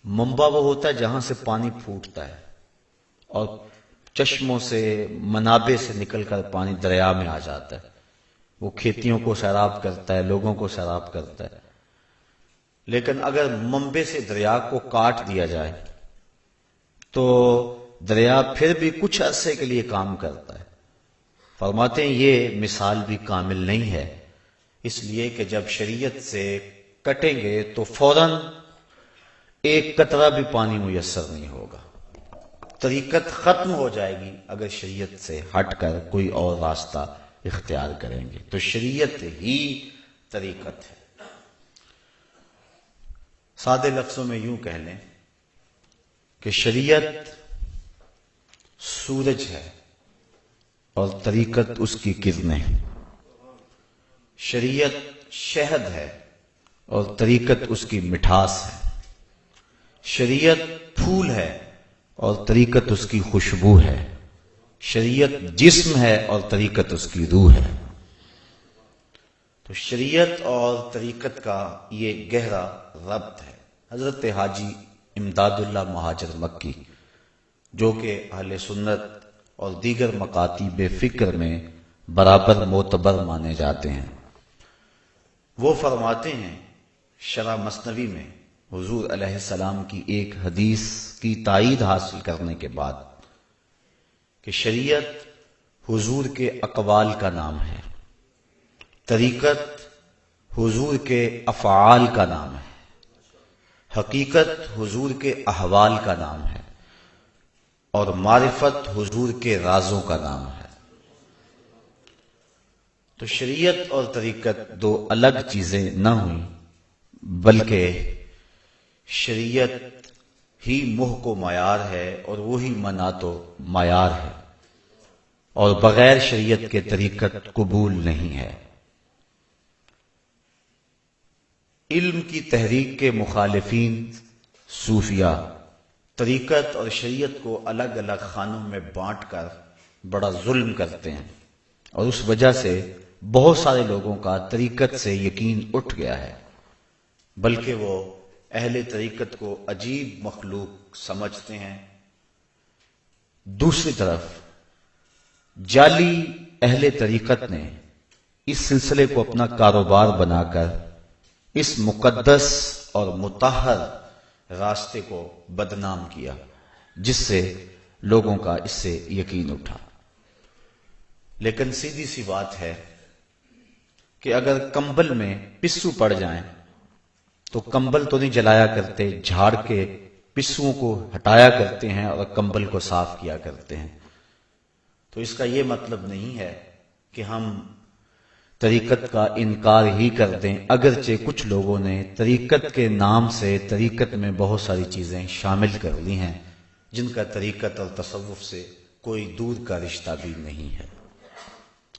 منبع وہ ہوتا ہے جہاں سے پانی پھوٹتا ہے اور چشموں سے منابع سے نکل کر پانی دریا میں آ جاتا ہے، وہ کھیتیوں کو سیراب کرتا ہے، لوگوں کو سیراب کرتا ہے۔ لیکن اگر منبع سے دریا کو کاٹ دیا جائے تو دریا پھر بھی کچھ عرصے کے لیے کام کرتا ہے۔ فرماتے ہیں یہ مثال بھی کامل نہیں ہے، اس لیے کہ جب شریعت سے کٹیں گے تو فوراً ایک قطرہ بھی پانی میسر نہیں ہوگا، طریقت ختم ہو جائے گی اگر شریعت سے ہٹ کر کوئی اور راستہ اختیار کریں گے۔ تو شریعت ہی طریقت ہے۔ سادے لفظوں میں یوں کہہ لیں کہ شریعت سورج ہے اور طریقت اس کی کرنیں، شریعت شہد ہے اور طریقت اس کی مٹھاس ہے، شریعت پھول ہے اور طریقت اس کی خوشبو ہے، شریعت جسم ہے اور طریقت اس کی روح ہے۔ تو شریعت اور طریقت کا یہ گہرا ربط ہے۔ حضرت حاجی امداد اللہ مہاجر مکی، جو کہ اہل سنت اور دیگر مکاتیب فکر میں برابر معتبر مانے جاتے ہیں، وہ فرماتے ہیں شرح مثنوی میں حضور علیہ السلام کی ایک حدیث کی تائید حاصل کرنے کے بعد کہ شریعت حضور کے اقوال کا نام ہے، طریقت حضور کے افعال کا نام ہے، حقیقت حضور کے احوال کا نام ہے، اور معرفت حضور کے رازوں کا نام ہے۔ تو شریعت اور طریقت دو الگ چیزیں نہ ہوئیں، بلکہ شریعت ہی محک و معیار ہے اور وہی منات و معیار ہے، اور بغیر شریعت کے طریقت قبول نہیں ہے۔ علم کی تحریک کے مخالفین صوفیہ طریقت اور شریعت کو الگ الگ خانوں میں بانٹ کر بڑا ظلم کرتے ہیں، اور اس وجہ سے بہت سارے لوگوں کا طریقت سے یقین اٹھ گیا ہے، بلکہ وہ اہل طریقت کو عجیب مخلوق سمجھتے ہیں۔ دوسری طرف جعلی اہل طریقت نے اس سلسلے کو اپنا کاروبار بنا کر اس مقدس اور مطہر راستے کو بدنام کیا، جس سے لوگوں کا اس سے یقین اٹھا۔ لیکن سیدھی سی بات ہے کہ اگر کمبل میں پسو پڑ جائیں تو کمبل تو نہیں جلایا کرتے، جھاڑ کے پسوؤں کو ہٹایا کرتے ہیں اور کمبل کو صاف کیا کرتے ہیں۔ تو اس کا یہ مطلب نہیں ہے کہ ہم طریقت کا انکار ہی کر دیں، اگرچہ کچھ لوگوں نے طریقت کے نام سے طریقت میں بہت ساری چیزیں شامل کر لی ہیں جن کا طریقت اور تصوف سے کوئی دور کا رشتہ بھی نہیں ہے۔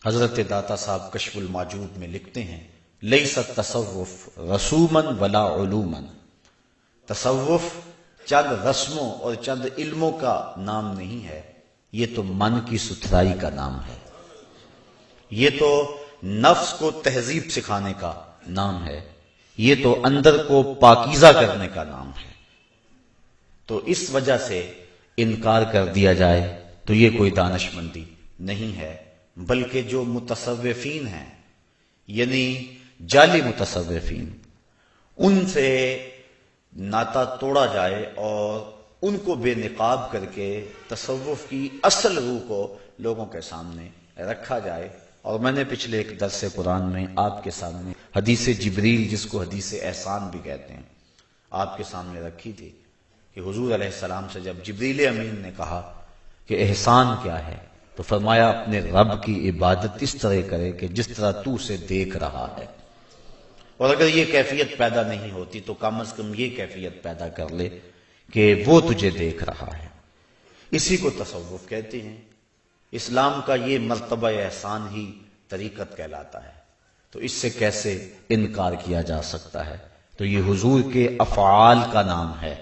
حضرت داتا صاحب کشف الماجود میں لکھتے ہیں لیس التصوف رسوما ولا علوما، تصوف چند رسموں اور چند علموں کا نام نہیں ہے، یہ تو من کی ستھرائی کا نام ہے، یہ تو نفس کو تہذیب سکھانے کا نام ہے، یہ تو اندر کو پاکیزہ کرنے کا نام ہے۔ تو اس وجہ سے انکار کر دیا جائے تو یہ کوئی دانش مندی نہیں ہے، بلکہ جو متصوفین ہیں یعنی جعلی متصوفین، ان سے ناتا توڑا جائے اور ان کو بے نقاب کر کے تصوف کی اصل روح کو لوگوں کے سامنے رکھا جائے۔ اور میں نے پچھلے ایک درس قرآن میں آپ کے سامنے حدیث جبریل، جس کو حدیث احسان بھی کہتے ہیں، آپ کے سامنے رکھی تھی کہ حضور علیہ السلام سے جب جبریل امین نے کہا کہ احسان کیا ہے تو فرمایا اپنے رب کی عبادت اس طرح کرے کہ جس طرح تو اسے دیکھ رہا ہے، اور اگر یہ کیفیت پیدا نہیں ہوتی تو کم از کم یہ کیفیت پیدا کر لے کہ وہ تجھے دیکھ رہا ہے۔ اسی کو تصوف کہتے ہیں۔ اسلام کا یہ مرتبہ احسان ہی طریقت کہلاتا ہے، تو اس سے کیسے انکار کیا جا سکتا ہے؟ تو یہ حضور کے افعال کا نام ہے،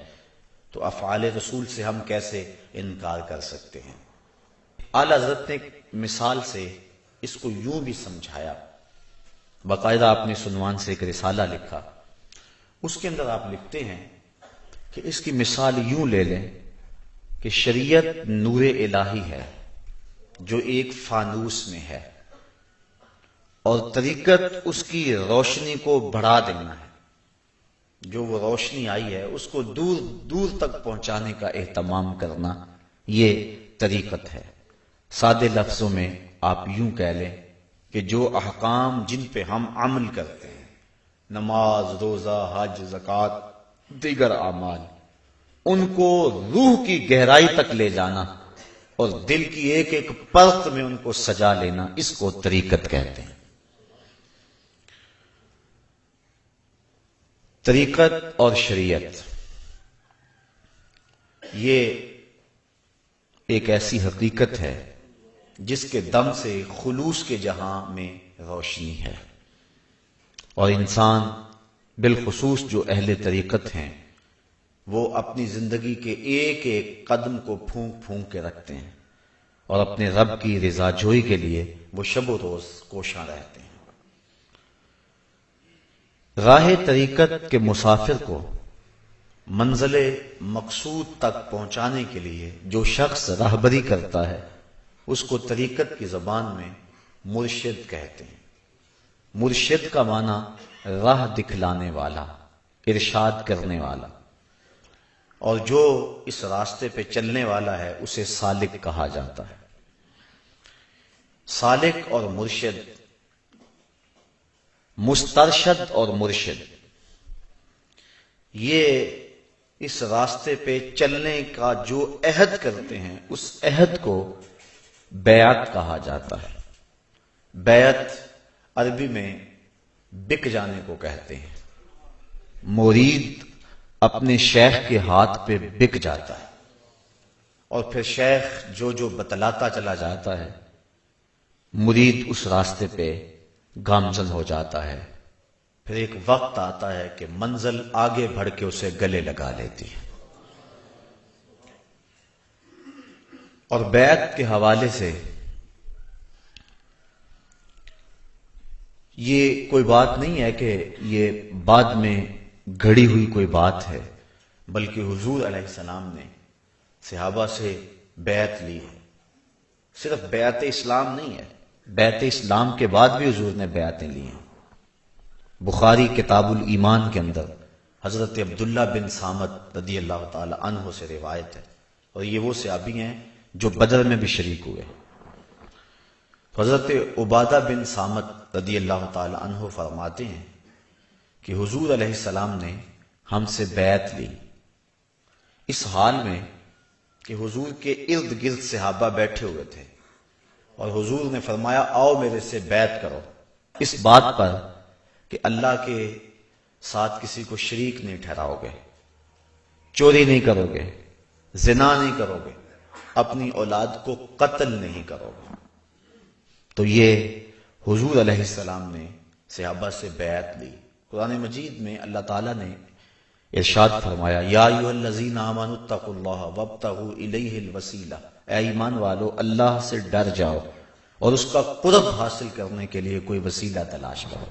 تو افعال رسول سے ہم کیسے انکار کر سکتے ہیں؟ اعلی حضرت نے مثال سے اس کو یوں بھی سمجھایا، باقاعدہ آپ نے سنوان سے ایک رسالہ لکھا، اس کے اندر آپ لکھتے ہیں کہ اس کی مثال یوں لے لیں کہ شریعت نور الہی ہے جو ایک فانوس میں ہے، اور طریقت اس کی روشنی کو بڑھا دینا ہے، جو وہ روشنی آئی ہے اس کو دور دور تک پہنچانے کا اہتمام کرنا، یہ طریقت ہے۔ سادے لفظوں میں آپ یوں کہہ لیں کہ جو احکام جن پہ ہم عمل کرتے ہیں، نماز، روزہ، حج، زکوٰۃ، دیگر اعمال، ان کو روح کی گہرائی تک لے جانا اور دل کی ایک ایک پرت میں ان کو سجا لینا، اس کو طریقت کہتے ہیں۔ طریقت اور شریعت یہ ایک ایسی حقیقت ہے جس کے دم سے خلوص کے جہاں میں روشنی ہے، اور انسان بالخصوص جو اہل طریقت ہیں وہ اپنی زندگی کے ایک ایک قدم کو پھونک پھونک کے رکھتے ہیں، اور اپنے رب کی رضا جوئی کے لیے وہ شب و روز کوشاں رہتے ہیں۔ راہ طریقت کے مسافر کو منزل مقصود تک پہنچانے کے لیے جو شخص راہبری کرتا ہے اس کو طریقت کی زبان میں مرشد کہتے ہیں۔ مرشد کا معنی راہ دکھلانے والا، ارشاد کرنے والا، اور جو اس راستے پہ چلنے والا ہے اسے سالک کہا جاتا ہے۔ سالک اور مرشد، مسترشد اور مرشد، یہ اس راستے پہ چلنے کا جو عہد کرتے ہیں اس عہد کو بیعت کہا جاتا ہے۔ بیعت عربی میں بک جانے کو کہتے ہیں۔ مرید اپنے شیخ کے ہاتھ پہ بک جاتا ہے، اور پھر شیخ جو جو بتلاتا چلا جاتا ہے مرید اس راستے پہ گامزن ہو جاتا ہے۔ پھر ایک وقت آتا ہے کہ منزل آگے بڑھ کے اسے گلے لگا لیتی ہے۔ اور بیعت کے حوالے سے یہ کوئی بات نہیں ہے کہ یہ بعد میں گھڑی ہوئی کوئی بات ہے، بلکہ حضور علیہ السلام نے صحابہ سے بیعت لی ہے۔ صرف بیعت اسلام نہیں ہے، بیعت اسلام کے بعد بھی حضور نے بیعتیں لی ہیں۔ بخاری کتاب الایمان کے اندر حضرت عبداللہ بن صامت رضی اللہ تعالی عنہ سے روایت ہے، اور یہ وہ صحابی ہیں جو بدر میں بھی شریک ہوئے۔ حضرت عبادہ بن صامت رضی اللہ تعالی عنہ فرماتے ہیں کہ حضور علیہ السلام نے ہم سے بیعت لی، اس حال میں کہ حضور کے ارد گرد صحابہ بیٹھے ہوئے تھے، اور حضور نے فرمایا آؤ میرے سے بیعت کرو، اس بات پر کہ اللہ کے ساتھ کسی کو شریک نہیں ٹھہراؤ گے، چوری نہیں کرو گے، زنا نہیں کرو گے، اپنی اولاد کو قتل نہیں کرو گے۔ تو یہ حضور علیہ السلام نے صحابہ سے بیعت لی۔ قرآن مجید میں اللہ تعالیٰ نے ارشاد فرمایا یا ایھا الذین آمنوا اتقوا اللہ وابتغوا الیہ الوسیلہ، اے ایمان والو اللہ سے ڈر جاؤ اور اس کا قرب حاصل کرنے کے لیے کوئی وسیلہ تلاش کرو،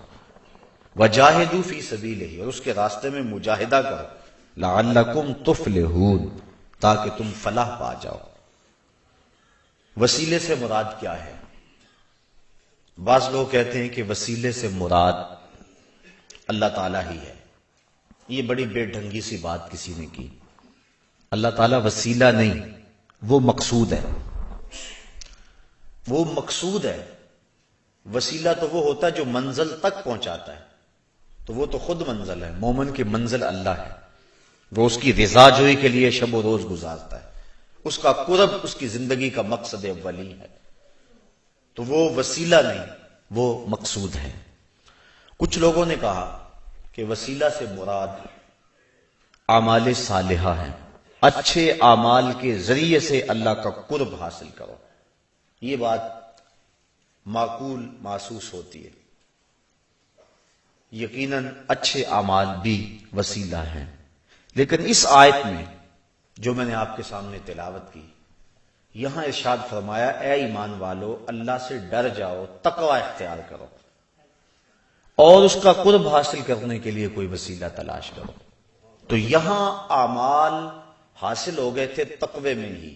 وجاہدوا فی سبیلہ، اور اس کے راستے میں مجاہدہ کرو، لعلکم تفلحون، تاکہ تم فلاح پا جاؤ۔ وسیلے سے مراد کیا ہے؟ بعض لوگ کہتے ہیں کہ وسیلے سے مراد اللہ تعالیٰ ہی ہے۔ یہ بڑی بے ڈھنگی سی بات کسی نے کی۔ اللہ تعالیٰ وسیلہ نہیں، وہ مقصود ہے، وہ مقصود ہے۔ وسیلہ تو وہ ہوتا ہے جو منزل تک پہنچاتا ہے، تو وہ تو خود منزل ہے۔ مومن کی منزل اللہ ہے، وہ اس کی رضا جوئی کے لیے شب و روز گزارتا ہے، اس کا قرب اس کی زندگی کا مقصد اولی ہے، تو وہ وسیلہ نہیں، وہ مقصود ہے۔ کچھ لوگوں نے کہا کہ وسیلہ سے مراد اعمال صالحہ ہیں، اچھے اعمال کے ذریعے سے اللہ کا قرب حاصل کرو۔ یہ بات معقول محسوس ہوتی ہے، یقیناً اچھے اعمال بھی وسیلہ ہیں، لیکن اس آیت میں جو میں نے آپ کے سامنے تلاوت کی، یہاں ارشاد فرمایا اے ایمان والو اللہ سے ڈر جاؤ، تقوی اختیار کرو، اور اس کا قرب حاصل کرنے کے لیے کوئی وسیلہ تلاش کرو۔ تو یہاں اعمال حاصل ہو گئے تھے تقوی میں ہی،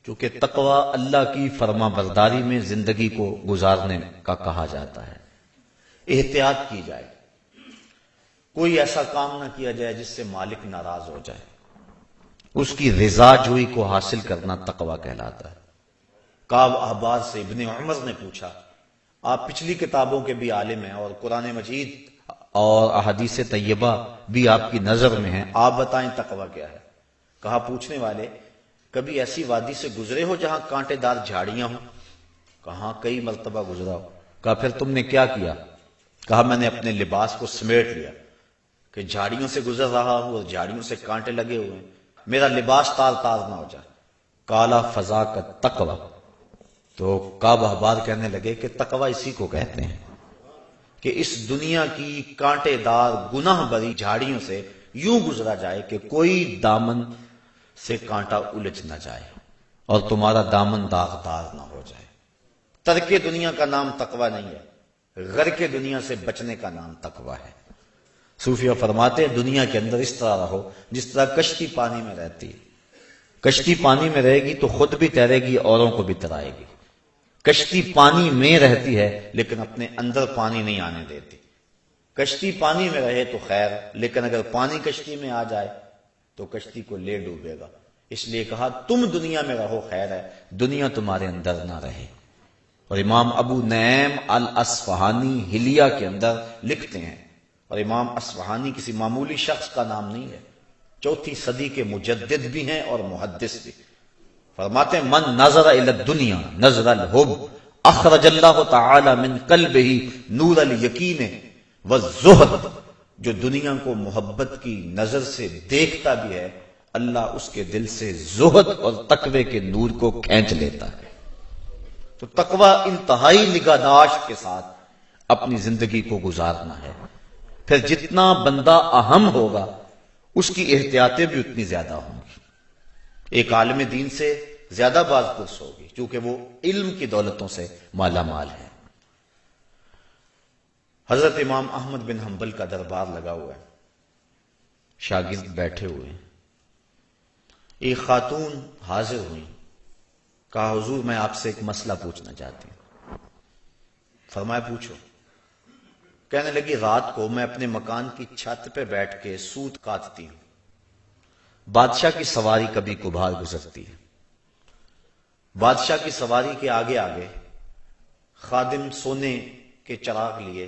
کیونکہ تقوی اللہ کی فرما برداری میں زندگی کو گزارنے کا کہا جاتا ہے۔ احتیاط کی جائے، کوئی ایسا کام نہ کیا جائے جس سے مالک ناراض ہو جائے، اس کی رضا جوئی کو حاصل کرنا تقوی کہلاتا ہے۔ کعب احبار سے ابن عمر نے پوچھا، آپ پچھلی کتابوں کے بھی عالم ہیں اور قرآن مجید اور احادیث طیبہ بھی آپ کی نظر میں ہیں، آپ بتائیں تقوی کیا ہے؟ کہا پوچھنے والے، کبھی ایسی وادی سے گزرے ہو جہاں کانٹے دار جھاڑیاں ہوں؟ کہاں کئی مرتبہ گزرا ہو۔ کہا پھر تم نے کیا کیا؟ کہا میں نے اپنے لباس کو سمیٹ لیا کہ جھاڑیوں سے گزر رہا ہوں اور جھاڑیوں سے کانٹے لگے ہوئے ہیں، میرا لباس تار تار نہ ہو جائے۔ کالا فضا کا تقوی۔ تو کعب احبار کہنے لگے کہ تقوی اسی کو کہتے ہیں کہ اس دنیا کی کانٹے دار گناہ بری جھاڑیوں سے یوں گزرا جائے کہ کوئی دامن سے کانٹا الجھ نہ جائے اور تمہارا دامن داغدار نہ ہو جائے۔ ترک دنیا کا نام تقوی نہیں ہے، غرق دنیا سے بچنے کا نام تقوی ہے۔ صوفیہ فرماتے ہیں دنیا کے اندر اس طرح رہو جس طرح کشتی پانی میں رہتی ہے۔ کشتی پانی میں رہے گی تو خود بھی تیرے گی، اوروں کو بھی ترائے گی۔ کشتی پانی میں رہتی ہے لیکن اپنے اندر پانی نہیں آنے دیتی۔ کشتی پانی میں رہے تو خیر، لیکن اگر پانی کشتی میں آ جائے تو کشتی کو لے ڈوبے گا۔ اس لیے کہا تم دنیا میں رہو خیر ہے، دنیا تمہارے اندر نہ رہے۔ اور امام ابو نعیم الاصفہانی حلیہ کے اندر لکھتے ہیں، اور امام اصفہانی کسی معمولی شخص کا نام نہیں ہے، 4 صدی کے مجدد بھی ہیں اور محدث بھی۔ فرماتے ہیں من نظر الی الدنیا نظر الحب اخرج اللہ تعالی من قلبہ نور الیقین والزہد۔ جو دنیا کو محبت کی نظر سے دیکھتا بھی ہے، اللہ اس کے دل سے زہد اور تقوی کے نور کو کھینچ لیتا ہے۔ تو تقوی انتہائی نگہداشت کے ساتھ اپنی زندگی کو گزارنا ہے۔ پھر جتنا بندہ اہم ہوگا اس کی احتیاطیں بھی اتنی زیادہ ہوں گی۔ ایک عالم دین سے زیادہ باز پرس ہوگی کیونکہ وہ علم کی دولتوں سے مالا مال ہے۔ حضرت امام احمد بن حنبل کا دربار لگا ہوا ہے، شاگرد بیٹھے ہوئے ہیں۔ ایک خاتون حاضر ہوئی، کہا حضور میں آپ سے ایک مسئلہ پوچھنا چاہتی ہوں۔ فرمایا پوچھو۔ کہنے لگی رات کو میں اپنے مکان کی چھت پہ بیٹھ کے سوت کاٹتی ہوں، بادشاہ کی سواری کبھی کبھار گزرتی ہے، بادشاہ کی سواری کے آگے آگے خادم سونے کے چراغ لیے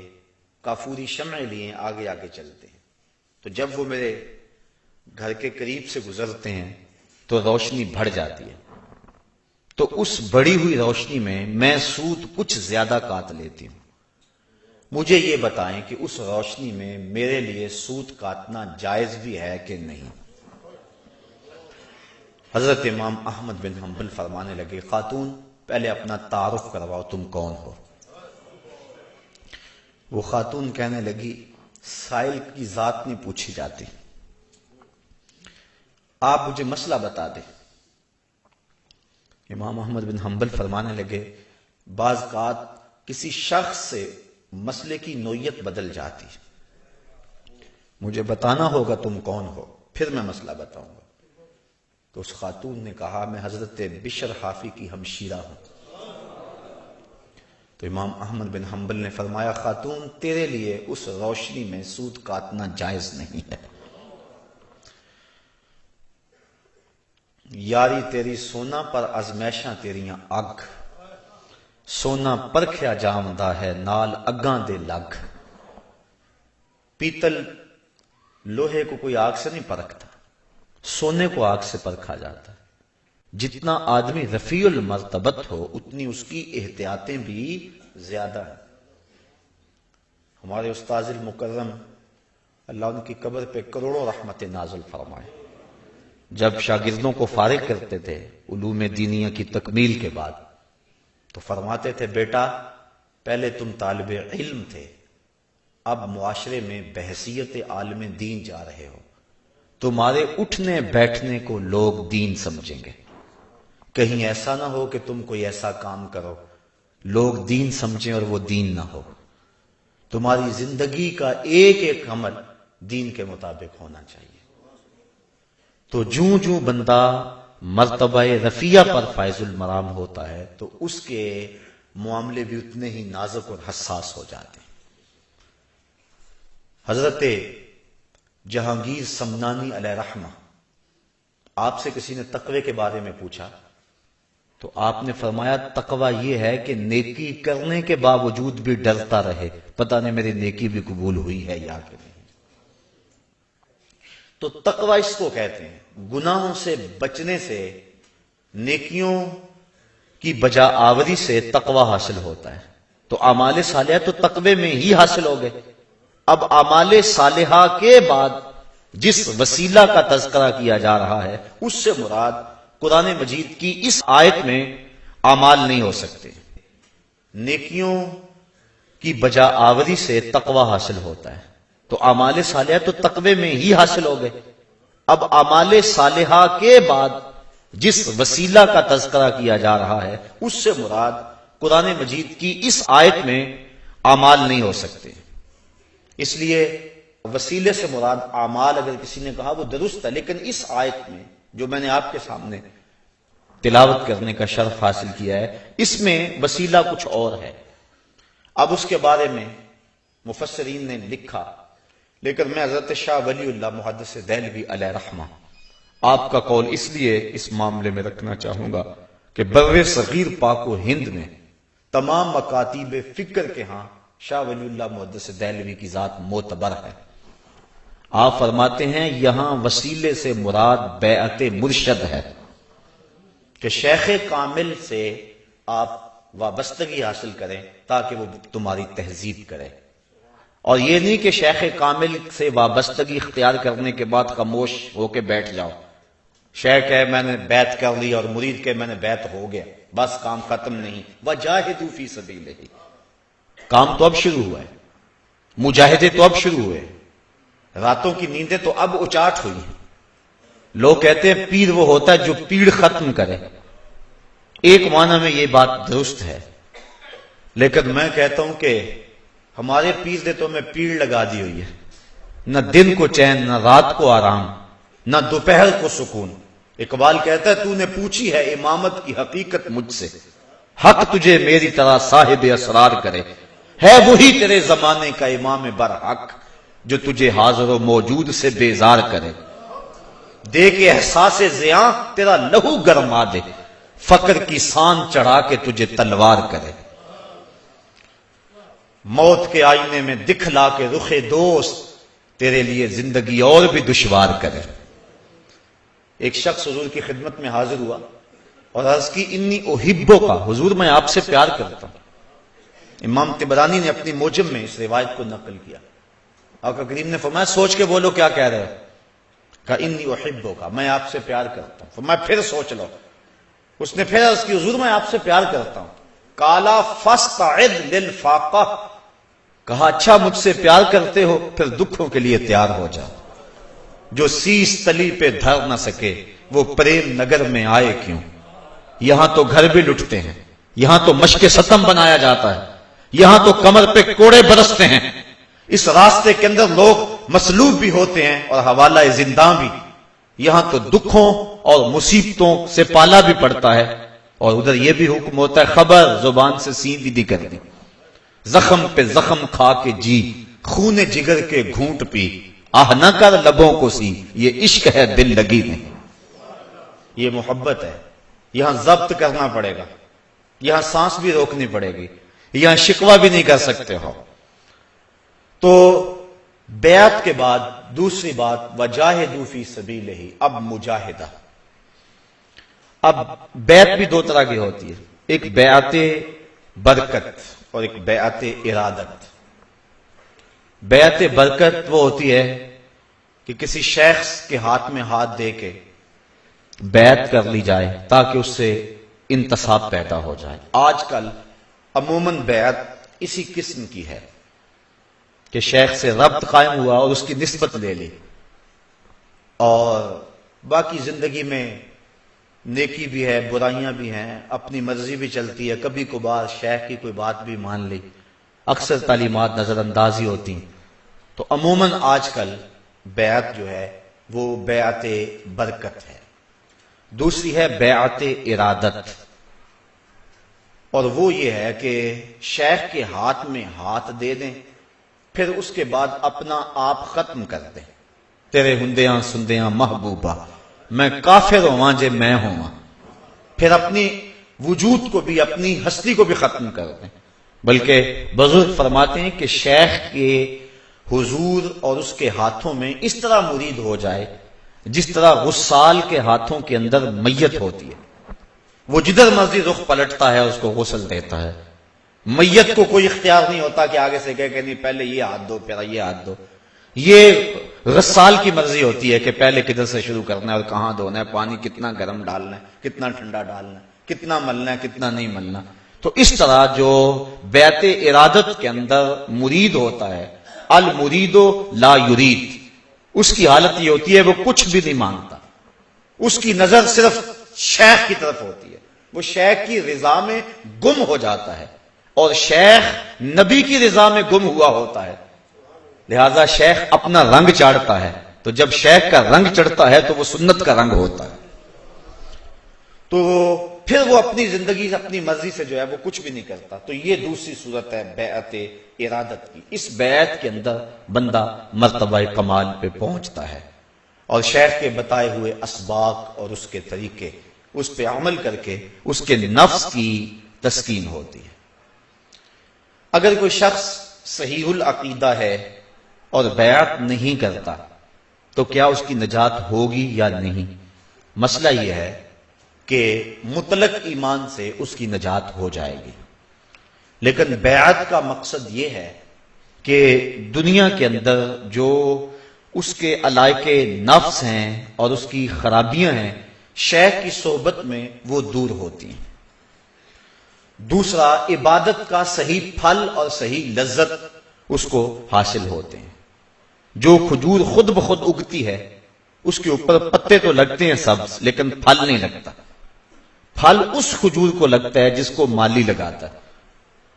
کافوری شمع لیے آگے آگے چلتے ہیں، تو جب وہ میرے گھر کے قریب سے گزرتے ہیں تو روشنی بڑھ جاتی ہے، تو اس بڑھی ہوئی روشنی میں سوت کچھ زیادہ کاٹ لیتی ہوں۔ مجھے یہ بتائیں کہ اس روشنی میں میرے لیے سوت کاٹنا جائز بھی ہے کہ نہیں؟ حضرت امام احمد بن حنبل فرمانے لگے خاتون پہلے اپنا تعارف کرواؤ، تم کون ہو؟ وہ خاتون کہنے لگی سائل کی ذات نہیں پوچھی جاتی، آپ مجھے مسئلہ بتا دیں۔ امام احمد بن حنبل فرمانے لگے بعض اوقات کسی شخص سے مسئلے کی نوعیت بدل جاتی، مجھے بتانا ہوگا تم کون ہو، پھر میں مسئلہ بتاؤں گا۔ تو اس خاتون نے کہا میں حضرت بشر حافی کی ہمشیرہ ہوں۔ تو امام احمد بن حنبل نے فرمایا خاتون تیرے لیے اس روشنی میں سوت کاٹنا جائز نہیں ہے، یاری تیری سونا پر ازمیشاں تیریاں اگ، سونا پرکھیا جامدا ہے نال اگاں دے لگ۔ پیتل لوہے کو کوئی آگ سے نہیں پرکھتا، سونے کو آگ سے پرکھا جاتا ہے۔ جتنا آدمی رفیع المرتبت ہو اتنی اس کی احتیاطیں بھی زیادہ ہیں۔ ہمارے استاذ المکرم اللہ ان کی قبر پہ کروڑوں رحمت نازل فرمائے، جب شاگردوں کو فارغ کرتے تھے علوم دینیہ کی تکمیل کے بعد تو فرماتے تھے بیٹا پہلے تم طالب علم تھے، اب معاشرے میں بحیثیت عالم دین جا رہے ہو، تمہارے اٹھنے بیٹھنے کو لوگ دین سمجھیں گے، کہیں ایسا نہ ہو کہ تم کوئی ایسا کام کرو لوگ دین سمجھیں اور وہ دین نہ ہو۔ تمہاری زندگی کا ایک ایک عمل دین کے مطابق ہونا چاہیے۔ تو جوں جوں بندہ مرتبہ رفیع پر فائز المرام ہوتا ہے تو اس کے معاملے بھی اتنے ہی نازک اور حساس ہو جاتے ہیں۔ حضرت جہانگیر سمنانی علیہ رحمہ، آپ سے کسی نے تقوی کے بارے میں پوچھا تو آپ نے فرمایا تقوی یہ ہے کہ نیکی کرنے کے باوجود بھی ڈرتا رہے، پتہ نہیں میری نیکی بھی قبول ہوئی ہے یا کہ نہیں۔ تو تقوی اس کو کہتے ہیں، گناہوں سے بچنے سے، نیکیوں کی بجا آوری سے تقوی حاصل ہوتا ہے۔ تو اعمال صالحہ تو تقوی میں ہی حاصل ہو گئے۔ اب اعمال صالحہ کے بعد جس وسیلہ کا تذکرہ کیا جا رہا ہے اس سے مراد قرآن مجید کی اس آیت میں اعمال نہیں ہو سکتے۔ نیکیوں کی بجا آوری سے تقوی حاصل ہوتا ہے۔ تو اعمال صالحہ تو تقوی میں ہی حاصل ہو گئے۔ اب اعمال صالحہ کے بعد جس وسیلہ کا تذکرہ کیا جا رہا ہے اس سے مراد قرآن مجید کی اس آیت میں اعمال نہیں ہو سکتے۔ اس لیے وسیلے سے مراد اعمال اگر کسی نے کہا وہ درست ہے، لیکن اس آیت میں جو میں نے آپ کے سامنے تلاوت کرنے کا شرف حاصل کیا ہے اس میں وسیلہ کچھ اور ہے۔ اب اس کے بارے میں مفسرین نے لکھا، لیکن میں حضرت شاہ ولی اللہ محدث دہلوی علیہ رحمہ آپ کا قول اس لیے اس معاملے میں رکھنا چاہوں گا کہ بر صغیر پاک و ہند میں تمام مکاتیب فکر کے ہاں شاہ ولی اللہ محدث دہلوی کی ذات معتبر ہے۔ آپ فرماتے ہیں یہاں وسیلے سے مراد بیعت مرشد ہے کہ شیخ کامل سے آپ وابستگی حاصل کریں تاکہ وہ تمہاری تہذیب کرے، اور یہ نہیں کہ شیخ کامل سے وابستگی اختیار کرنے کے بعد خاموش ہو کے بیٹھ جاؤ۔ شیخ ہے میں نے بیعت کر لی اور مرید کے میں نے بیعت ہو گیا، بس کام ختم نہیں۔ وجاہدوا فی سبیلہ، کام تو اب شروع ہوا ہے، مجاہدے تو اب شروع ہوئے، راتوں کی نیندیں تو اب اچاٹ ہوئی ہیں۔ لوگ کہتے ہیں پیر وہ ہوتا ہے جو پیڑ ختم کرے، ایک معنی میں یہ بات درست ہے، لیکن میں کہتا ہوں کہ ہمارے پیر نے تو ہمیں پیڑ لگا دی ہوئی ہے، نہ دن کو چین، نہ رات کو آرام، نہ دوپہر کو سکون۔ اقبال کہتا ہے تو نے پوچھی ہے امامت کی حقیقت مجھ سے، حق تجھے میری طرح صاحب اسرار کرے، ہے وہی تیرے زمانے کا امام برحق جو تجھے حاضر و موجود سے بیزار کرے، دے کے احساس زیاں تیرا لہو گرما دے، فقر کی سان چڑھا کے تجھے تلوار کرے، موت کے آئینے میں دکھلا کے رخ دوست تیرے لیے زندگی اور بھی دشوار کرے۔ ایک شخص حضور کی خدمت میں حاضر ہوا اور عرض کی انی احبو کا، حضور میں آپ سے پیار کرتا ہوں۔ امام طبرانی نے اپنی موجم میں اس روایت کو نقل کیا۔ آقا کریم نے فرمایا سوچ کے بولو کیا کہہ رہے ہو؟ کہا انی احبو کا، میں آپ سے پیار کرتا ہوں۔ فرمایا پھر سوچ لو۔ اس نے پھر عرض کی حضور میں آپ سے پیار کرتا ہوں۔ کالا فاستعد للفاقہ، کہا اچھا مجھ سے پیار کرتے ہو پھر دکھوں کے لیے تیار ہو جاؤ۔ جو سیس تلی پہ دھر نہ سکے وہ پریم نگر میں آئے کیوں، یہاں تو گھر بھی لٹتے ہیں، یہاں تو مشق ستم بنایا جاتا ہے، یہاں تو کمر پہ کوڑے برستے ہیں، اس راستے کے اندر لوگ مصلوب بھی ہوتے ہیں اور حوالہ زنداں بھی، یہاں تو دکھوں اور مصیبتوں سے پالا بھی پڑتا ہے، اور ادھر یہ بھی حکم ہوتا ہے خبر زبان سے سیدھی کر دی، زخم پہ زخم کھا کے جی، خون جگر کے گھونٹ پی، آہ نہ کر لبوں کو سی، یہ عشق ہے دل لگی نہیں، یہ محبت ہے۔ یہاں ضبط کرنا پڑے گا، یہاں سانس بھی روکنی پڑے گی، یہاں شکوہ بھی نہیں کر سکتے ہو۔ تو بیعت کے بعد دوسری بات وجاہدوا فی سبیلہ، اب مجاہدہ۔ اب بیعت بھی دو طرح کی ہوتی ہے، ایک بیعت برکت اور ایک بیعت ارادت۔ بیعت برکت وہ ہوتی ہے کہ کسی شخص کے ہاتھ میں ہاتھ دے کے بیعت کر لی جائے تاکہ اس سے انتصاب پیدا ہو جائے۔ آج کل عموماً بیعت اسی قسم کی ہے کہ شیخ سے ربط قائم ہوا اور اس کی نسبت لے لی، اور باقی زندگی میں نیکی بھی ہے، برائیاں بھی ہیں، اپنی مرضی بھی چلتی ہے، کبھی کبھار شیخ کی کوئی بات بھی مان لی، اکثر تعلیمات نظر اندازی ہوتی ہیں۔ تو عموماً آج کل بیعت جو ہے وہ بیعت برکت ہے، دوسری ہے بیعت ارادت، اور وہ یہ ہے کہ شیخ کے ہاتھ میں ہاتھ دے دیں، پھر اس کے بعد اپنا آپ ختم کر دیں، تیرے ہندیاں سندیاں محبوبہ میں کافر ہواں جے میں ہوں، پھر اپنی وجود کو بھی اپنی ہستی کو بھی ختم کر دیں۔ بلکہ بزرگ فرماتے ہیں کہ شیخ کے حضور اور اس کے ہاتھوں میں اس طرح مرید ہو جائے جس طرح غسال کے ہاتھوں کے اندر میت ہوتی ہے، وہ جدھر مرضی رخ پلٹتا ہے اس کو غسل دیتا ہے، میت کو کوئی اختیار نہیں ہوتا کہ آگے سے کہے کہ نہیں پہلے یہ ہاتھ دو پھر یہ ہاتھ دو، یہ غسال کی مرضی ہوتی ہے کہ پہلے کدھر سے شروع کرنا ہے اور کہاں دھونا ہے، پانی کتنا گرم ڈالنا ہے، کتنا ٹھنڈا ڈالنا ہے، کتنا ملنا ہے کتنا نہیں ملنا۔ تو اس طرح جو بیعت ارادت کے اندر مرید ہوتا ہے، المرید لا یرید، اس کی حالت یہ ہوتی ہے وہ کچھ بھی نہیں مانگتا، اس کی نظر صرف شیخ کی طرف ہوتی ہے، وہ شیخ کی رضا میں گم ہو جاتا ہے، اور شیخ نبی کی رضا میں گم ہوا ہوتا ہے، لہذا شیخ اپنا رنگ چاڑتا ہے، تو جب شیخ کا رنگ چڑھتا ہے تو وہ سنت کا رنگ ہوتا ہے، تو پھر وہ اپنی زندگی سے اپنی مرضی سے جو ہے وہ کچھ بھی نہیں کرتا۔ تو یہ دوسری صورت ہے بیعت ارادت کی، اس بیعت کے اندر بندہ مرتبہ کمال پہ پہنچتا ہے، اور شیخ کے بتائے ہوئے اسباق اور اس کے طریقے اس پہ عمل کر کے اس کے نفس کی تسکین ہوتی ہے۔ اگر کوئی شخص صحیح العقیدہ ہے اور بیعت نہیں کرتا تو کیا اس کی نجات ہوگی یا نہیں؟ مسئلہ یہ ہے کہ مطلق ایمان سے اس کی نجات ہو جائے گی، لیکن بیعت کا مقصد یہ ہے کہ دنیا کے اندر جو اس کے علائق نفس ہیں اور اس کی خرابیاں ہیں، شیخ کی صحبت میں وہ دور ہوتی ہیں۔ دوسرا، عبادت کا صحیح پھل اور صحیح لذت اس کو حاصل ہوتے ہیں۔ جو کھجور خود بخود اگتی ہے اس کے اوپر پتے تو لگتے ہیں سبز، لیکن پھل نہیں لگتا، پھل اس کھجور کو لگتا ہے جس کو مالی لگاتا ہے،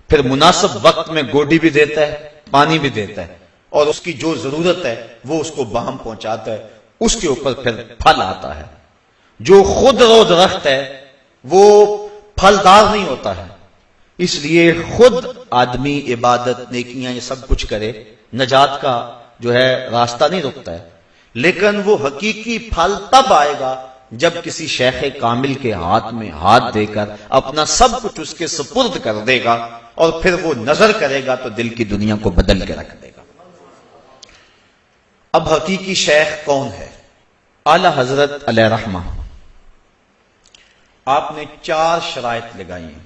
پھر مناسب وقت میں گوڈی بھی دیتا ہے پانی بھی دیتا ہے، اور اس کی جو ضرورت ہے وہ اس کو باہم پہنچاتا ہے، اس کے اوپر پھر پھل آتا ہے۔ جو خود رو درخت ہے وہ پھلدار نہیں ہوتا ہے، اس لیے خود آدمی عبادت نیکیاں یہ سب کچھ کرے، نجات کا جو ہے راستہ نہیں رکتا ہے، لیکن وہ حقیقی پھل تب آئے گا جب کسی شیخ کامل کے ہاتھ میں ہاتھ دے کر اپنا سب کچھ اس کے سپرد کر دے گا، اور پھر وہ نظر کرے گا تو دل کی دنیا کو بدل کے رکھ دے گا۔ اب حقیقی شیخ کون ہے؟ اعلی حضرت علیہ رحمہ آپ نے 4 شرائط لگائی ہیں۔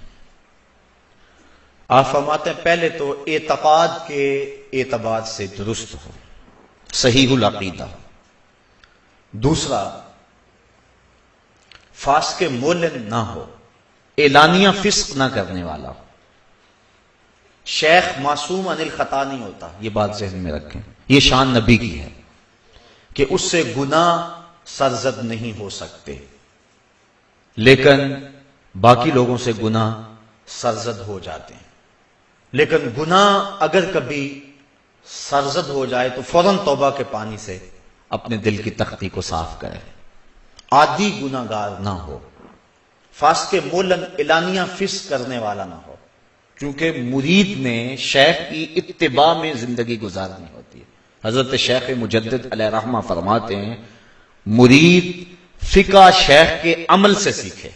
آپ فرماتے ہیں پہلے تو اعتقاد کے اعتبار سے درست ہو، صحیح العقیدہ۔ دوسرا، فاسق مولن نہ ہو، اعلانیہ فسق نہ کرنے والا ہو۔ شیخ معصوم عن الخطا نہیں ہوتا، یہ بات ذہن میں رکھیں، یہ شان نبی کی ہے کہ اس سے گناہ سرزد نہیں ہو سکتے، لیکن باقی لوگوں سے گناہ سرزد ہو جاتے ہیں۔ لیکن گناہ اگر کبھی سرزد ہو جائے تو فوراً توبہ کے پانی سے اپنے دل کی تختی کو صاف کرے، عادی گناہ گار نہ ہو، فاسق مولن اعلانیہ فسق کرنے والا نہ ہو، کیونکہ مرید نے شیخ کی اتباع میں زندگی گزارنی ہوتی ہے۔ حضرت شیخ مجدد علیہ رحمہ فرماتے ہیں مرید فقہ شیخ کے عمل سے سیکھے،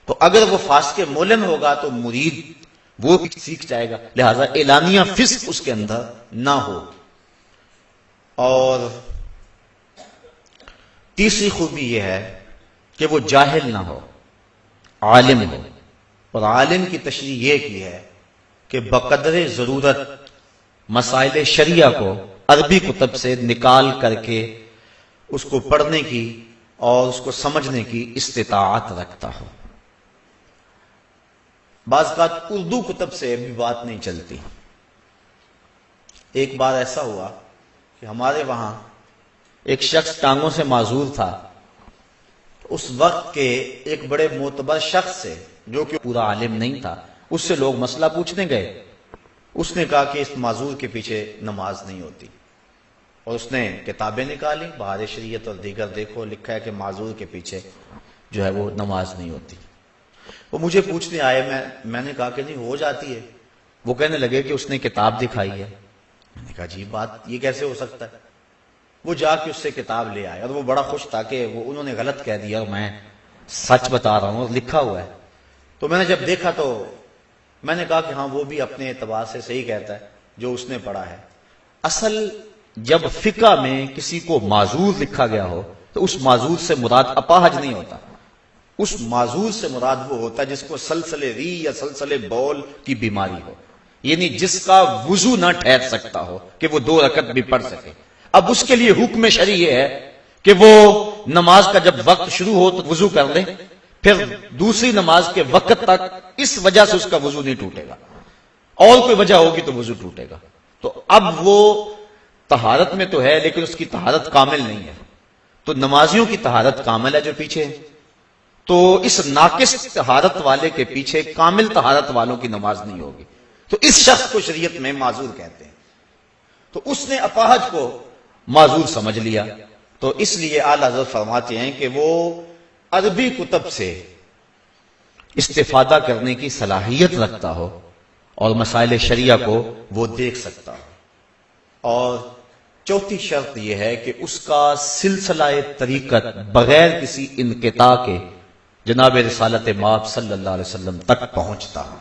تو اگر وہ فاسق مولن ہوگا تو مرید وہ سیکھ جائے گا، لہذا اعلانیہ فسق اس کے اندر نہ ہو۔ اور تیسری خوبی یہ ہے کہ وہ جاہل نہ ہو، عالم ہو، اور عالم کی تشریح یہ کی ہے کہ بقدر ضرورت مسائل شریعہ کو عربی کتب سے نکال کر کے اس کو پڑھنے کی اور اس کو سمجھنے کی استطاعت رکھتا ہو۔ بعض اوقات اردو کتب سے بھی بات نہیں چلتی۔ ایک بار ایسا ہوا کہ ہمارے وہاں ایک شخص ٹانگوں سے معذور تھا، اس وقت کے ایک بڑے معتبر شخص سے جو کہ پورا عالم نہیں تھا، اس سے لوگ مسئلہ پوچھنے گئے، اس نے کہا کہ اس معذور کے پیچھے نماز نہیں ہوتی۔ اور اس نے کتابیں نکالی، بہار شریعت اور دیگر، دیکھو لکھا ہے کہ معذور کے پیچھے جو ہے وہ نماز نہیں ہوتی۔ وہ مجھے پوچھنے آئے، میں نے کہا کہ نہیں ہو جاتی ہے۔ وہ کہنے لگے کہ اس نے کتاب دکھائی ہے۔ میں نے کہا عجیب بات، یہ کیسے ہو سکتا ہے؟ وہ جا کے اس سے کتاب لے آئے اور وہ بڑا خوش تھا کہ وہ انہوں نے غلط کہہ دیا اور میں سچ بتا رہا ہوں اور لکھا ہوا ہے۔ تو میں نے جب دیکھا تو میں نے کہا کہ ہاں وہ بھی اپنے اعتبار سے صحیح کہتا ہے جو اس نے پڑھا ہے۔ اصل جب فقہ میں کسی کو معذور لکھا گیا ہو تو اس معذور سے مراد اپاہج نہیں ہوتا، اس معذور سے مراد وہ ہوتا ہے جس کو سلسلے ری یا سلسلے بول کی بیماری ہو، یعنی جس کا وضو نہ ٹھہر سکتا ہو کہ وہ 2 رکعت بھی پڑھ سکے۔ اب اس کے لیے حکم شرعی یہ ہے کہ وہ نماز کا جب وقت شروع ہو تو وضو کر لے، پھر دوسری نماز کے وقت تک اس وجہ سے اس کا وضو نہیں ٹوٹے گا، اور کوئی وجہ ہوگی تو وضو ٹوٹے گا۔ تو اب وہ طہارت میں تو ہے لیکن اس کی طہارت کامل نہیں ہے، تو نمازیوں کی طہارت کامل ہے جو پیچھے ہے، تو اس ناقص طہارت والے کے پیچھے کامل طہارت والوں کی نماز نہیں ہوگی، تو اس شخص کو شریعت میں معذور کہتے ہیں۔ تو اس نے اپاہج کو معذور سمجھ لیا، تو اس لیے اعلیٰ حضرت فرماتے ہیں کہ وہ عربی کتب سے استفادہ کرنے کی صلاحیت رکھتا ہو اور مسائل شریعہ کو وہ دیکھ سکتا ہو۔ اور چوتھی شرط یہ ہے کہ اس کا سلسلہ طریقت بغیر کسی انقطاع کے جناب رسالت مآب صلی اللہ علیہ وسلم تک پہنچتا ہو،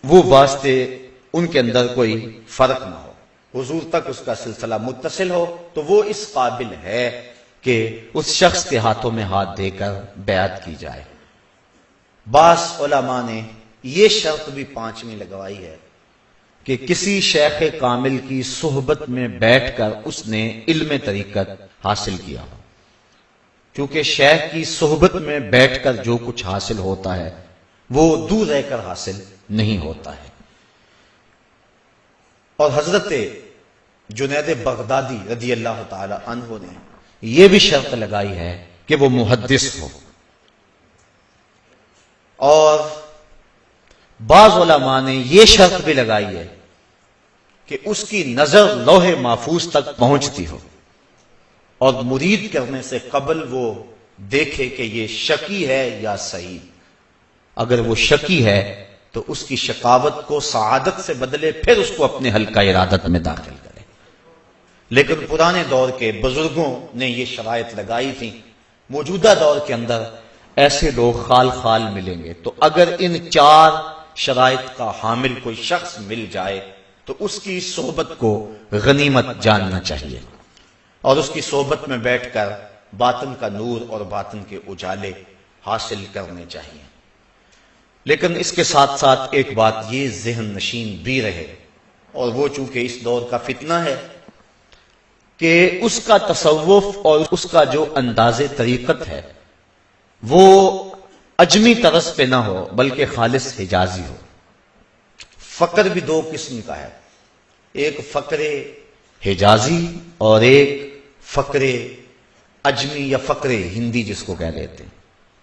وہ واسطے ان کے اندر کوئی فرق نہ ہو، حضور تک اس کا سلسلہ متصل ہو، تو وہ اس قابل ہے کہ اس شخص کے ہاتھوں میں ہاتھ دے کر بیعت کی جائے۔ بعض علماء نے یہ شرط بھی 5ویں لگوائی ہے کہ کسی شیخ کامل کی صحبت میں بیٹھ کر اس نے علم طریقت حاصل کیا ہو، کیونکہ شیخ کی صحبت میں بیٹھ کر جو کچھ حاصل ہوتا ہے وہ دور رہ کر حاصل نہیں ہوتا ہے۔ اور حضرت جنید بغدادی رضی اللہ تعالی عنہ نے یہ بھی شرط لگائی ہے کہ وہ محدث ہو، اور بعض علماء نے یہ شرط بھی لگائی ہے کہ اس کی نظر لوح محفوظ تک پہنچتی ہو اور مرید کرنے سے قبل وہ دیکھے کہ یہ شکی ہے یا صحیح۔ اگر وہ شکی ہے تو اس کی شقاوت کو سعادت سے بدلے، پھر اس کو اپنے حلقہ ارادت میں داخل کرے۔ لیکن پرانے دور کے بزرگوں نے یہ شرائط لگائی تھی، موجودہ دور کے اندر ایسے لوگ خال خال ملیں گے، تو اگر ان 4 شرائط کا حامل کوئی شخص مل جائے تو اس کی صحبت کو غنیمت جاننا چاہیے اور اس کی صحبت میں بیٹھ کر باطن کا نور اور باطن کے اجالے حاصل کرنے چاہیے۔ لیکن اس کے ساتھ ساتھ ایک بات یہ ذہن نشین بھی رہے، اور وہ چونکہ اس دور کا فتنہ ہے کہ اس کا تصوف اور اس کا جو انداز طریقت ہے وہ اجمی طرز پہ نہ ہو بلکہ خالص حجازی ہو۔ فقر بھی 2 قسم کا ہے، ایک فقر حجازی اور ایک فقر اجمی یا فقر ہندی جس کو کہہ لیتے ہیں۔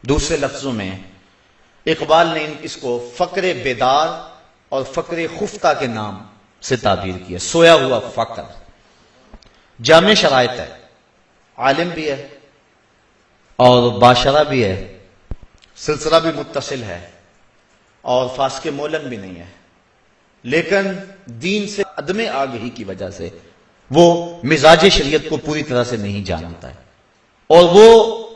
دوسرے لفظوں میں اقبال نے اس کو فقر بیدار اور فقر خفتہ کے نام سے تعبیر کیا، سویا ہوا فقر۔ جامع شرائط ہے، عالم بھی ہے اور باشرہ بھی ہے، سلسلہ بھی متصل ہے اور فاسق مولن بھی نہیں ہے، لیکن دین سے عدم آگہی کی وجہ سے وہ مزاج شریعت کو پوری طرح سے نہیں جانتا ہے، اور وہ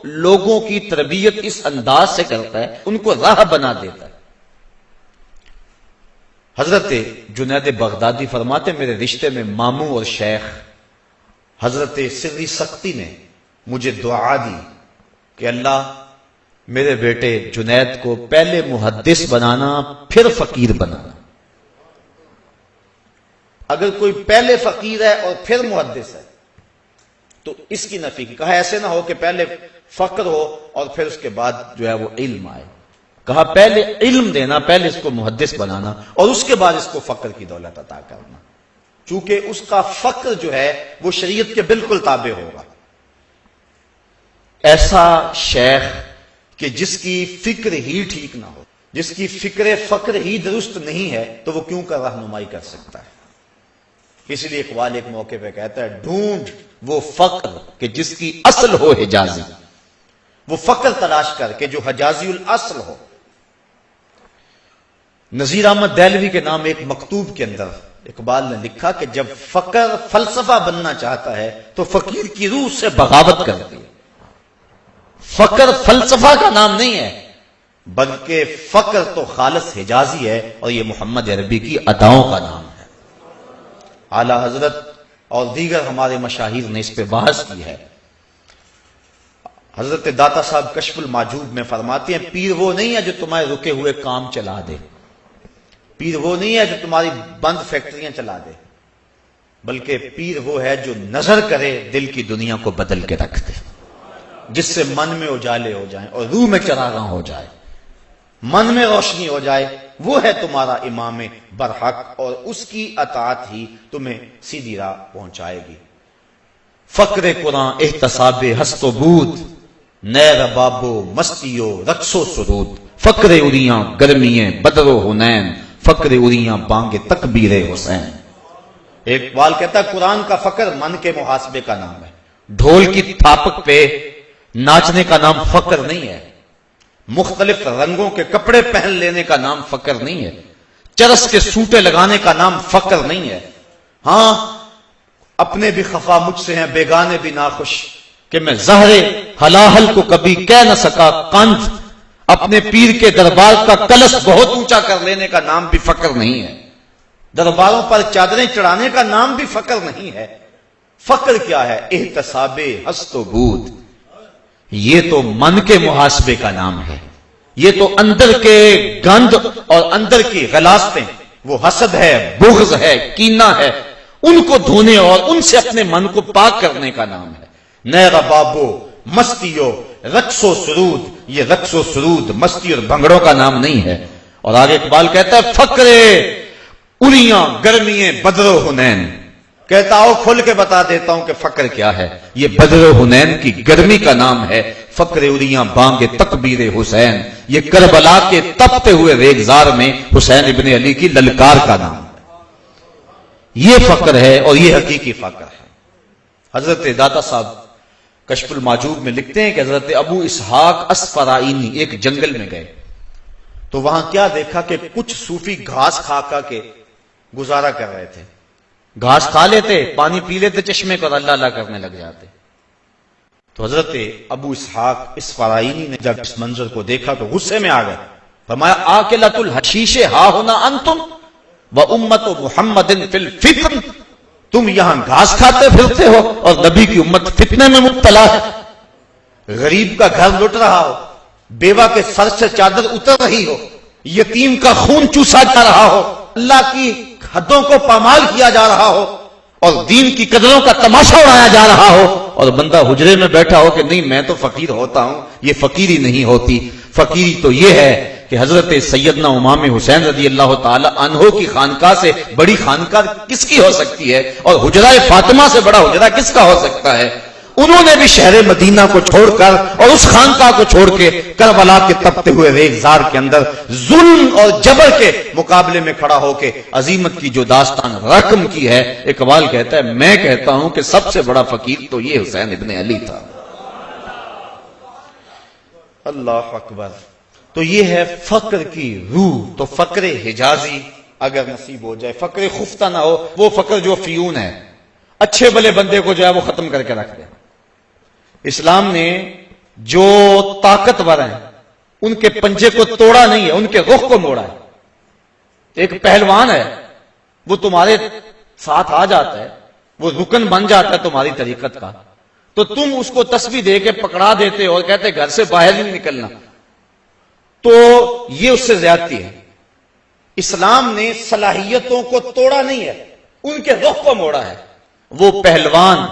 لوگوں کی تربیت اس انداز سے کرتا ہے، ان کو راہ بنا دیتا ہے۔ حضرت جنید بغدادی فرماتے میرے رشتے میں ماموں اور شیخ حضرت سری سختی نے مجھے دعا دی کہ اللہ میرے بیٹے جنید کو پہلے محدث بنانا پھر فقیر بنانا۔ اگر کوئی پہلے فقیر ہے اور پھر محدث ہے تو اس کی نفی کی، کہا ایسے نہ ہو کہ پہلے فقر ہو اور پھر اس کے بعد جو ہے وہ علم آئے، کہا پہلے علم دینا، پہلے اس کو محدث بنانا اور اس کے بعد اس کو فقر کی دولت عطا کرنا، چونکہ اس کا فقر جو ہے وہ شریعت کے بالکل تابع ہوگا۔ ایسا شیخ کہ جس کی فکر ہی ٹھیک نہ ہو، جس کی فکر فقر ہی درست نہیں ہے، تو وہ کیوں کر رہنمائی کر سکتا ہے؟ اس لیے اقبال ایک موقع پہ کہتا ہے ڈھونڈ وہ فقر کہ جس کی اصل ہو حجازی، وہ فقر تلاش کر کے جو حجازی الاصل ہو۔ نذیر احمد دہلوی کے نام ایک مکتوب کے اندر اقبال نے لکھا کہ جب فقر فلسفہ بننا چاہتا ہے تو فقیر کی روح سے بغاوت کرتی ہے۔ فقر فلسفہ کا نام نہیں ہے، بلکہ فقر تو خالص حجازی ہے، اور یہ محمد عربی کی اداؤں کا نام ہے۔ اعلی حضرت اور دیگر ہمارے مشاہیر نے اس پہ بحث کی ہے۔ حضرت داتا صاحب کشف المعجوب میں فرماتے ہیں پیر وہ نہیں ہے جو تمہارے رکے ہوئے کام چلا دے، پیر وہ نہیں ہے جو تمہاری بند فیکٹریاں چلا دے، بلکہ پیر وہ ہے جو نظر کرے دل کی دنیا کو بدل کے رکھ دے، جس سے من میں اجالے ہو جائیں اور روح میں چراغاں ہو جائے، من میں روشنی ہو جائے، وہ ہے تمہارا امام برحق، اور اس کی اطاعت ہی تمہیں سیدھی راہ پہنچائے گی۔ فقر قرآن احتساب ہست و بود، نیر بابو مستیو رقص و سرود، فقر اریاں گرمییں بدر و حنین، فقر اریاں بانگ تکبیر حسین۔ ایک اقبال کہتا ہے قرآن کا فقر من کے محاسبے کا نام ہے، ڈھول کی تھاپک پہ ناچنے کا نام فقر نہیں ہے، مختلف رنگوں کے کپڑے پہن لینے کا نام فقر نہیں ہے، چرس کے سوٹے لگانے کا نام فقر نہیں ہے۔ ہاں اپنے بھی خفا مجھ سے ہیں بیگانے بھی ناخوش، کہ میں زہر حلاحل کو کبھی کہہ نہ سکا قنج، اپنے پیر کے دربار کا کلش بہت اونچا کر لینے کا نام بھی فقر نہیں ہے، درباروں پر چادریں چڑھانے کا نام بھی فقر نہیں ہے۔ فقر کیا ہے؟ احتساب ہست و بود، یہ تو من کے محاسبے کا نام ہے، یہ تو اندر کے گند اور اندر کی غلاظتیں، وہ حسد ہے، بغض ہے، کینہ ہے، ان کو دھونے اور ان سے اپنے من کو پاک کرنے کا نام ہے۔ نیر بابو مستیو رقص و سرود، یہ رقص و سرود مستی اور بھنگڑوں کا نام نہیں ہے۔ اور آگے اقبال کہتا ہے فقر اریاں گرمییں بدر و حنین، کہتا ہوں کھل کے بتا دیتا ہوں کہ فقر کیا ہے، یہ بدر و حنین کی گرمی کا نام ہے۔ فقر اریاں بانگ تکبیر حسین، یہ کربلا کے تپتے ہوئے ریگزار میں حسین ابن علی کی للکار کا نام ہے۔ یہ فقر ہے اور یہ حقیقی فقر ہے۔ حضرت داتا صاحب کشف المعجوب میں لکھتے ہیں کہ حضرت ابو اسحاق اسفرائینی ایک جنگل میں گئے تو وہاں کیا دیکھا کہ کچھ صوفی گھاس کھا کھا کے گزارا کر رہے تھے، گھاس کھا لیتے، پانی پی لیتے چشمے کو اور اللہ اللہ کرنے لگ جاتے۔ تو حضرت ابو اسحاق اسفرائینی نے جب اس منظر کو دیکھا تو غصے میں آ گئے، فرمایا آکلۃ الحشیش ہا ہونا انتم و امت محمد فی الفتن، تم یہاں گھاس کھاتے پھرتے ہو اور نبی کی امت فتنے میں مبتلا ہے۔ غریب کا گھر لٹ رہا ہو، بیوہ کے سر سے چادر اتر رہی ہو، یتیم کا خون چوسا جا رہا ہو، اللہ کی حدوں کو پامال کیا جا رہا ہو اور دین کی قدروں کا تماشا اڑایا جا رہا ہو، اور بندہ حجرے میں بیٹھا ہو کہ نہیں میں تو فقیر ہوتا ہوں، یہ فقیری نہیں ہوتی۔ فقیری تو یہ ہے کہ حضرت سیدنا امام حسین رضی اللہ تعالی عنہ کی خانقاہ سے بڑی خانقاہ کس کی ہو سکتی ہے، اور حجرہ فاطمہ سے بڑا حجرہ کس کا ہو سکتا ہے؟ انہوں نے بھی شہر مدینہ کو چھوڑ کر اور اس خانقاہ کو چھوڑ کے کربلا کے تپتے ہوئے ریگزار کے اندر ظلم اور جبر کے مقابلے میں کھڑا ہو کے عظیمت کی جو داستان رقم کی ہے، اقبال کہتا ہے میں کہتا ہوں کہ سب سے بڑا فقیر تو یہ حسین ابن علی تھا۔ اللہ اکبر۔ تو یہ ہے فقر کی روح۔ تو فقر حجازی اگر نصیب ہو جائے، فقر خفتہ نہ ہو، وہ فقر جو فیون ہے، اچھے بلے بندے کو جو ہے وہ ختم کر کے رکھ دے۔ اسلام نے جو طاقتور ہیں ان کے پنجے کو توڑا نہیں ہے، ان کے رخ کو موڑا ہے۔ ایک پہلوان ہے، وہ تمہارے ساتھ آ جاتا ہے، وہ رکن بن جاتا ہے تمہاری طریقت کا، تو تم اس کو تسبیح دے کے پکڑا دیتے اور کہتے گھر سے باہر نہیں نکلنا، تو یہ اس سے زیادتی ہے۔ اسلام نے صلاحیتوں کو توڑا نہیں ہے، ان کے رخ کو موڑا ہے۔ وہ پہلوان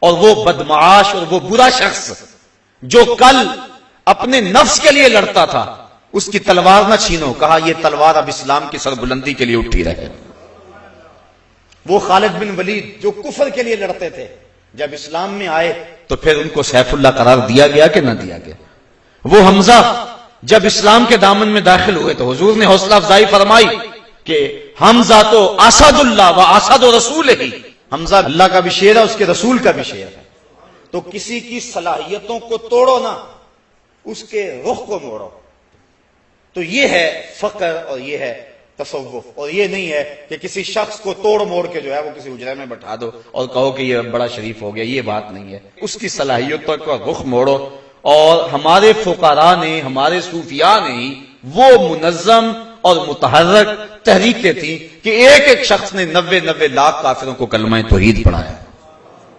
اور وہ بدمعاش اور وہ برا شخص جو کل اپنے نفس کے لیے لڑتا تھا، اس کی تلوار نہ چھینو، کہا یہ تلوار اب اسلام کی سربلندی کے لیے اٹھی رہے۔ وہ خالد بن ولید جو کفر کے لیے لڑتے تھے، جب اسلام میں آئے تو پھر ان کو سیف اللہ قرار دیا گیا کہ نہ دیا گیا۔ وہ حمزہ جب اسلام کے دامن میں داخل ہوئے تو حضور نے حوصلہ افزائی فرمائی کہ حمزہ تو اسد اللہ و اسد رسول ہی، حمزہ اللہ کا بھی شیر ہے، اس کے رسول کا بھی شیر ہے. تو کسی کی صلاحیتوں کو توڑو نا، اس کے رخ کو موڑو. تو یہ ہے فقر اور یہ ہے تصوف. اور یہ نہیں ہے کہ کسی شخص کو توڑ موڑ کے جو ہے وہ کسی حجرے میں بٹھا دو اور کہو کہ یہ بڑا شریف ہو گیا. یہ بات نہیں ہے. اس کی صلاحیتوں کا رخ موڑو. اور ہمارے فقراء نے، ہمارے صوفیاء نے ہی وہ منظم اور متحرک تحریکیں تھیں کہ ایک ایک شخص نے 90 لاکھ کافروں کو کلمہ توحید پڑھایا.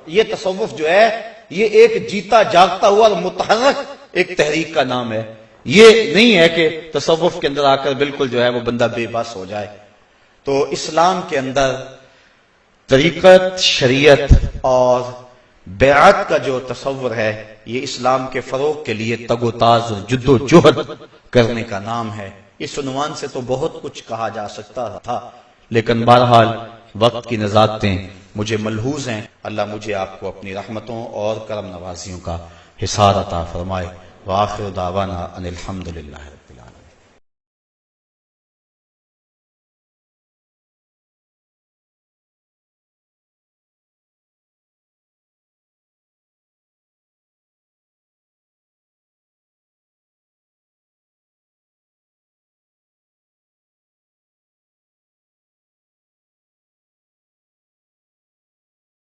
یہ تصوف جو ہے یہ ایک جیتا جاگتا ہوا اور متحرک ایک تحریک کا نام ہے. یہ نہیں ہے کہ تصوف کے اندر آ کر بالکل جو ہے وہ بندہ بے بس ہو جائے. تو اسلام کے اندر طریقت، شریعت اور بیعت کا جو تصور ہے یہ اسلام کے فروغ کے لیے تگ و تاز اور جد و جہد کرنے کا نام ہے. اس عنوان سے تو بہت کچھ کہا جا سکتا تھا، لیکن بہرحال وقت کی نزاکتیں مجھے ملحوظ ہیں. اللہ مجھے آپ کو اپنی رحمتوں اور کرم نوازیوں کا حصار عطا فرمائے. وآخر دعوانا ان الحمدللہ.